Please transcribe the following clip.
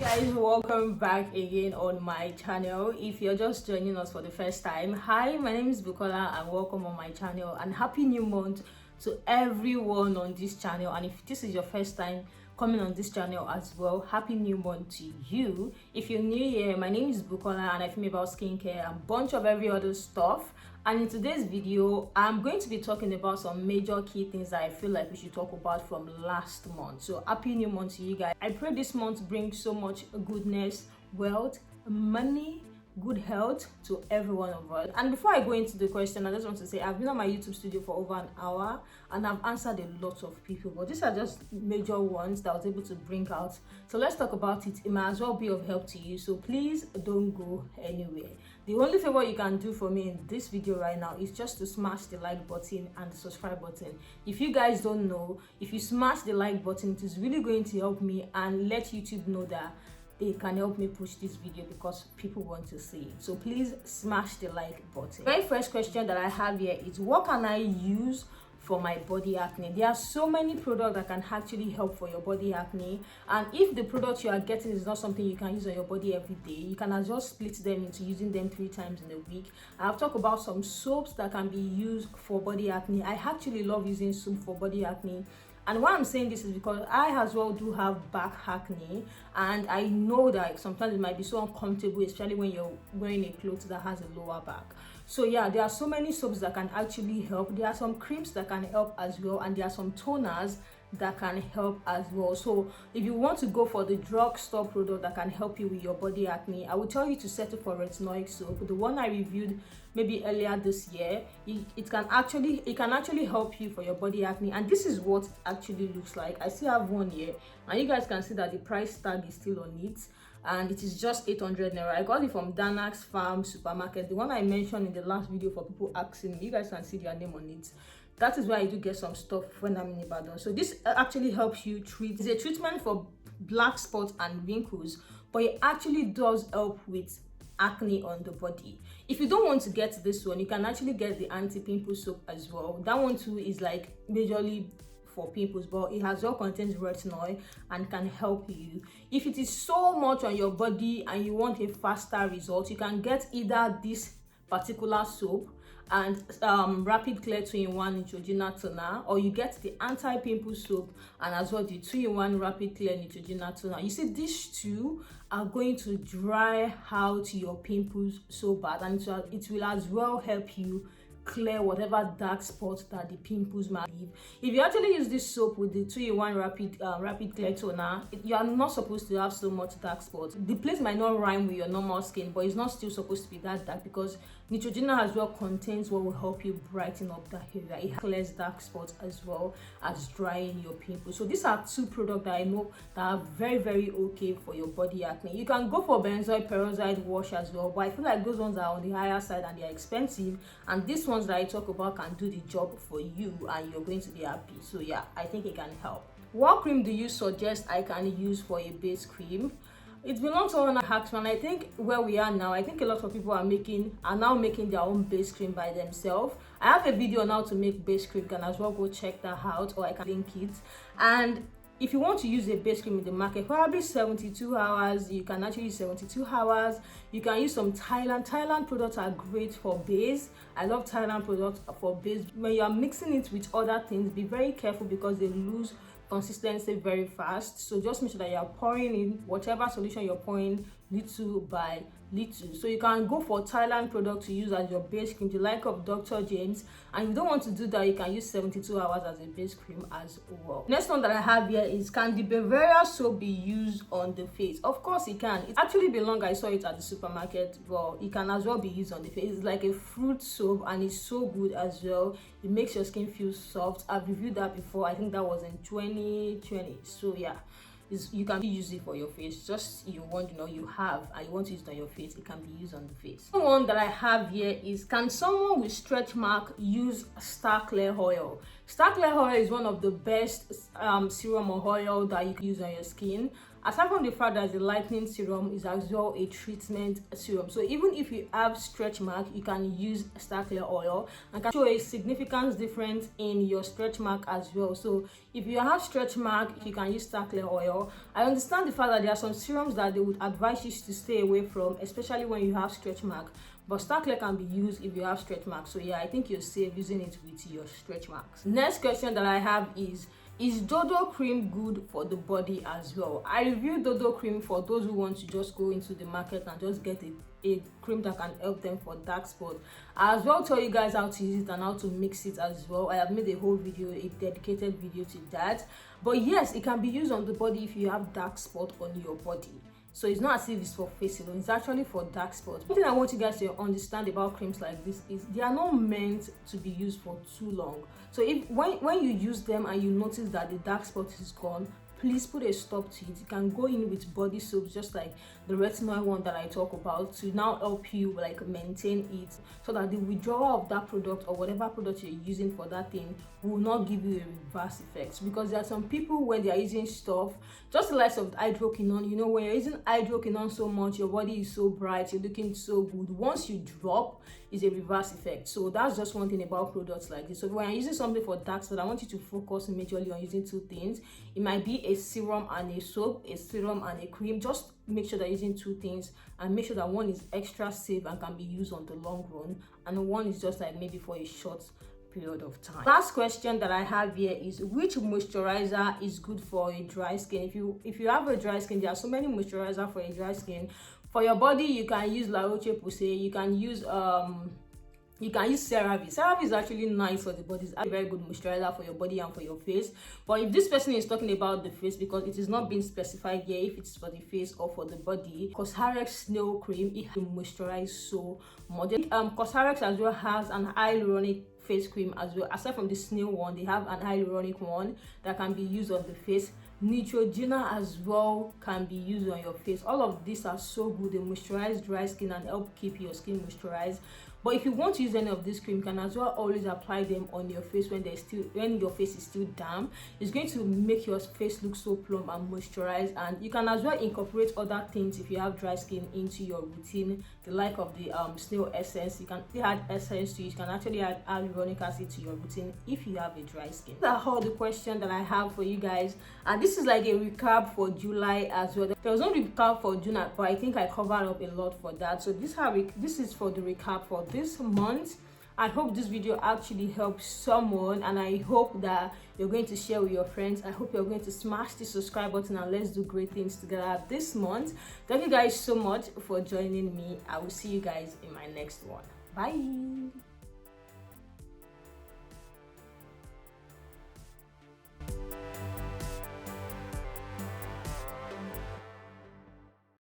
Hi guys, welcome back again on my channel. If you're just joining us for the first time, hi, my name is Bukola and welcome on my channel, and happy new month to everyone on this channel. And if this is your first time coming on this channel as well, happy new month to you. If you're new here, my name is Bukola and I film about skincare and a bunch of every other stuff. And in today's video, I'm going to be talking about some major key things that I feel like we should talk about from last month. So happy new month to you guys. I pray this month brings so much goodness, wealth, money, good health to every one of us. And before I go into the question, I just want to say I've been on my YouTube studio for over an hour and I've answered a lot of people, but these are just major ones that I was able to bring out. So let's talk about it. It might as well be of help to you, so please don't go anywhere. The only favor you can do for me in this video right now is just to smash the like button and the subscribe button. If you guys don't know, if you smash the like button, it is really going to help me and let YouTube know that they can help me push this video because people want to see it. So please smash the like button. Very first question that I have here is, what can I use for my body acne? There are so many products that can actually help for your body acne, and if the product you are getting is not something you can use on your body every day, you can just split them into using them 3 times in a week. I've talked about some soaps that can be used for body acne. I actually love using soap for body acne. And why I'm saying this is because I as well do have back acne, and I know that sometimes it might be so uncomfortable, especially when you're wearing a clothes that has a lower back. So yeah, there are so many soaps that can actually help. There are some creams that can help as well, and there are some toners that can help as well. So if you want to go for the drugstore product that can help you with your body acne, I would tell you to settle for retinoic soap. The one I reviewed maybe earlier this year, it can actually help you for your body acne, and this is what it actually looks like. I still have one here and you guys can see that the price tag is still on it, and it is just 800 naira. I got it from Danax Farm Supermarket, the one I mentioned in the last video for people asking me. You guys can see their name on it. That is where I do get some stuff when I'm in Ibadan. So this actually helps you treat. It's a treatment for black spots and wrinkles, but it actually does help with acne on the body. If you don't want to get this one, you can actually get the anti-pimple soap as well. That one too is like majorly for pimples, but it has all contains retinol and can help you. If it is so much on your body and you want a faster result, you can get either this particular soap and rapid clear 2-in-1 Neutrogena toner, or you get the anti-pimple soap and as well the 2-in-1 rapid clear Neutrogena toner. You see, these two are going to dry out your pimples so bad, and it will as well help you clear whatever dark spots that the pimples might leave. If you actually use this soap with the 2-in-1 rapid clear toner, you are not supposed to have so much dark spots. The place might not rhyme with your normal skin, but it's not still supposed to be that dark because Neutrogena as well contains what will help you brighten up that area. It clears dark spots as well as drying your pimples. So these are 2 products that I know that are very, very okay for your body acne. You can go for benzoyl peroxide wash as well, but I feel like those ones are on the higher side and they're expensive, and this one that I talk about can do the job for you and you're going to be happy. So yeah, I think it can help. What cream do you suggest I can use for a base cream? It's been long time I asked, and I think where we are now, I think a lot of people are now making their own base cream by themselves. I have a video on how to make base cream. You can as well go check that out, or I can link it. And if you want to use a base cream in the market, probably 72 hours. You can actually use 72 hours. You can use some Thailand products are great for base. I love Thailand products for base. When you are mixing it with other things, be very careful because they lose consistency very fast. So just make sure that you are pouring in whatever solution you're pouring little by little. So you can go for Thailand product to use as your base cream, the like of Dr. James, and if you don't want to do that, you can use 72 hours as a base cream as well. Next one that I have here is, can the Bavaria soap be used on the face? Of course it can. It actually belongs, I saw it at the supermarket, but it can as well be used on the face. It's like a fruit soap and it's so good as well. It makes your skin feel soft. I've reviewed that before. I think that was in 2020. So yeah, you can use it for your face. Just you want you have and you want to use it on your face, it can be used on the face. The one that I have here is, can someone with stretch mark use Star Clear oil? Star Clear oil is one of the best serum or oil that you can use on your skin. aside from the fact that the lightening serum is as well a treatment serum, so even if you have stretch mark, you can use star clear oil and can show a significant difference in your stretch mark as well. So if you have stretch mark, you can use star clear oil. I understand the fact that there are some serums that they would advise you to stay away from, especially when you have stretch mark, but star clear can be used if you have stretch marks. So yeah, I think you're safe using it with your stretch marks. Next question that I have is Dodo cream good for the body as well? I reviewed Dodo cream for those who want to just go into the market and just get a cream that can help them for dark spot. I as well tell you guys how to use it and how to mix it as well. I have made a whole video, a dedicated video to that. But yes, it can be used on the body if you have dark spot on your body. So it's not as if it's for face alone, it's actually for dark spots. One thing I want you guys to understand about creams like this is they are not meant to be used for too long. So if when you use them and you notice that the dark spot is gone, please put a stop to it. You can go in with body soaps, just like the retinol one that I talk about, to now help you like maintain it, so that the withdrawal of that product or whatever product you're using for that thing will not give you a reverse effect. Because there are some people, when they are using stuff, just the likes of hydroquinone, you know, when you're using hydroquinone so much, your body is so bright, you're looking so good, once you drop, is a reverse effect. So that's just one thing about products like this. So when you're using something for dark spot, I want you to focus majorly on using two things. It might be a serum and a soap, a serum and a cream. Just make sure that you're using two things, and make sure that one is extra safe and can be used on the long run, and one is just like maybe for a short period of time. Last question that I have here is, which moisturizer is good for a dry skin? If you have a dry skin, there are so many moisturizers for a dry skin. For your body, you can use La Roche-Posay, you can use CeraVe. CeraVe is actually nice for the body. It's a very good moisturizer for your body and for your face. But if this person is talking about the face, because it is not being specified here if it's for the face or for the body, Cosrx Snail Cream, it can moisturize so much. Cosrx as well has an hyaluronic face cream as well. Aside from the snail one, they have an hyaluronic one that can be used on the face. Neutrogena as well can be used on your face. All of these are so good. They moisturize dry skin and help keep your skin moisturized. But if you want to use any of this cream, you can as well always apply them on your face when your face is still damp. It's going to make your face look so plump and moisturized. And you can as well incorporate other things if you have dry skin into your routine, the like of the snail essence. You can add essence to it. You can actually add hyaluronic acid to your routine if you have a dry skin. These are all the questions that I have for you guys, and this is like a recap for July as well. There was no recap for June, but I think I covered up a lot for that. So this is for the recap for this month. I hope this video actually helps someone, and I hope that you're going to share with your friends. I hope you're going to smash the subscribe button, and let's do great things together this month. Thank you guys so much for joining me. I will see you guys in my next one. Bye.